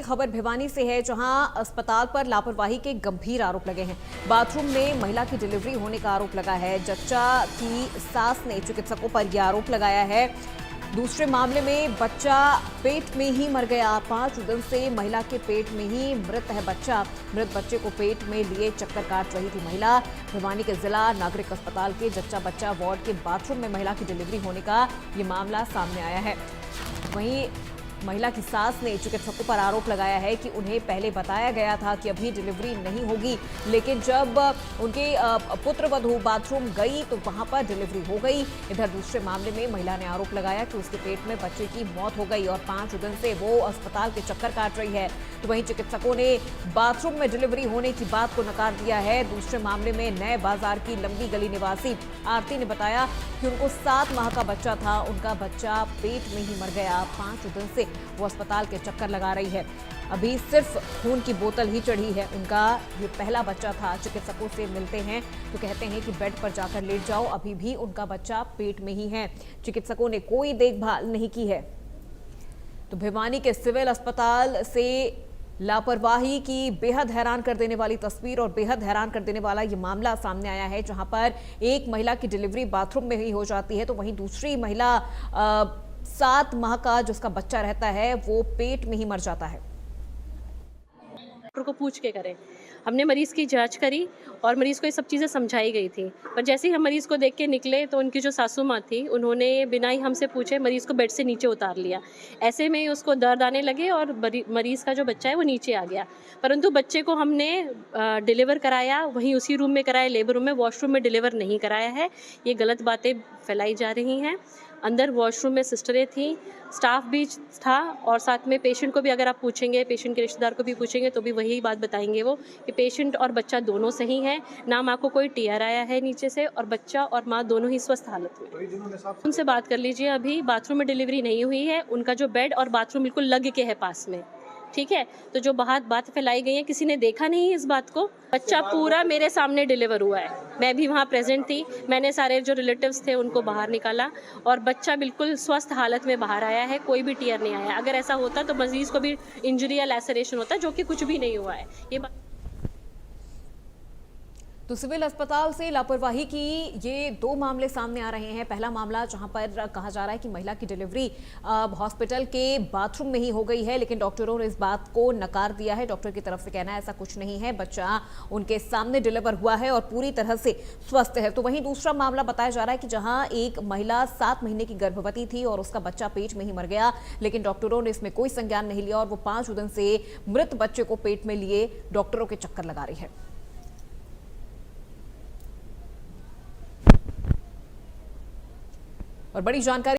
खबर भिवानी से है, जहां अस्पताल पर लापरवाही के गंभीर आरोप लगे हैं। बाथरूम में महिला की डिलीवरी होने का आरोप लगा है। जच्चा की सास ने चिकित्सकों पर यह आरोप लगाया है। दूसरे मामले में बच्चा पेट में ही मर गया। 5 दिन से महिला के पेट में ही मृत है बच्चा। मृत बच्चे को पेट में लिए चक्कर काट रही थी महिला। भिवानी के जिला नागरिक अस्पताल के जच्चा बच्चा वार्ड के बाथरूम में महिला की डिलीवरी होने का ये मामला सामने आया है। वहीं महिला की सास ने चिकित्सकों पर आरोप लगाया है कि उन्हें पहले बताया गया था कि अभी डिलीवरी नहीं होगी, लेकिन जब उनके पुत्रवधू बाथरूम गई तो वहां पर डिलीवरी हो गई। इधर दूसरे मामले में महिला ने आरोप लगाया कि उसके पेट में बच्चे की मौत हो गई और 5 दिन से वो अस्पताल के चक्कर काट रही है। तो वहीं चिकित्सकों ने बाथरूम में डिलीवरी होने की बात को नकार दिया है। दूसरे मामले में नए बाजार की लंबी गली निवासी आरती ने बताया कि उनको 7 माह का बच्चा था। उनका बच्चा पेट में ही मर गया। 5 दिन से वो अस्पताल के चक्कर लगा रही है। अभी सिर्फ खून की बोतल ही चढ़ी है। उनका ये पहला बच्चा था। चिकित्सकों से मिलते हैं तो कहते हैं कि बेड पर जाकर लेट जाओ, अभी भी उनका बच्चा पेट में ही है। चिकित्सकों ने कोई देखभाल नहीं की है। तो भिवानी के सिविल अस्पताल से लापरवाही की बेहद हैरान कर देने वाली तस्वीर और बेहद हैरान कर देने वाला ये मामला सामने आया है, जहां पर एक महिला की डिलीवरी बाथरूम में ही हो जाती है तो वहीं दूसरी महिला 7 माह का जिसका बच्चा रहता है वो पेट में ही मर जाता है। डॉक्टर को पूछ के करें। हमने मरीज़ की जांच करी और मरीज़ को ये सब चीज़ें समझाई गई थी, पर जैसे ही हम मरीज़ को देख के निकले तो उनकी जो सासू माँ थी उन्होंने बिना ही हमसे पूछे मरीज़ को बेड से नीचे उतार लिया। ऐसे में ही उसको दर्द आने लगे और मरीज़ का जो बच्चा है वो नीचे आ गया। परंतु बच्चे को हमने डिलीवर कराया, वहीं उसी रूम में कराया, लेबर रूम में, वॉशरूम में डिलीवर नहीं कराया है। ये गलत बातें फैलाई जा रही हैं। अंदर वॉशरूम में सिस्टरें थीं, स्टाफ भी था और साथ में पेशेंट को भी अगर आप पूछेंगे, पेशेंट के रिश्तेदार को भी पूछेंगे तो भी वही बात बताएंगे वो कि पेशेंट और बच्चा दोनों सही हैं। ना माँ को कोई टीआर आया है नीचे से और बच्चा और माँ दोनों ही स्वस्थ हालत में। उनसे बात कर लीजिए। अभी बाथरूम में डिलीवरी नहीं हुई है। उनका जो बेड और बाथरूम बिल्कुल लग के है पास में, ठीक है। तो जो बात फैलाई गई है, किसी ने देखा नहीं इस बात को। बच्चा पूरा मेरे सामने डिलीवर हुआ है, मैं भी वहाँ प्रेजेंट थी। मैंने सारे जो रिलेटिव्स थे उनको बाहर निकाला और बच्चा बिल्कुल स्वस्थ हालत में बाहर आया है। कोई भी टीयर नहीं आया। अगर ऐसा होता तो मरीज को भी इंजरी या लैसरेशन होता, जो कि कुछ भी नहीं हुआ है। ये तो सिविल अस्पताल से लापरवाही की ये 2 मामले सामने आ रहे हैं। पहला मामला जहां पर कहा जा रहा है कि महिला की डिलीवरी हॉस्पिटल के बाथरूम में ही हो गई है, लेकिन डॉक्टरों ने इस बात को नकार दिया है। डॉक्टर की तरफ से कहना है ऐसा कुछ नहीं है, बच्चा उनके सामने डिलीवर हुआ है और पूरी तरह से स्वस्थ है। तो वहीं दूसरा मामला बताया जा रहा है कि जहाँ एक महिला 7 महीने की गर्भवती थी और उसका बच्चा पेट में ही मर गया, लेकिन डॉक्टरों ने इसमें कोई संज्ञान नहीं लिया और वो 5 दिन से मृत बच्चे को पेट में लिए डॉक्टरों के चक्कर लगा रही है। और बड़ी जानकारी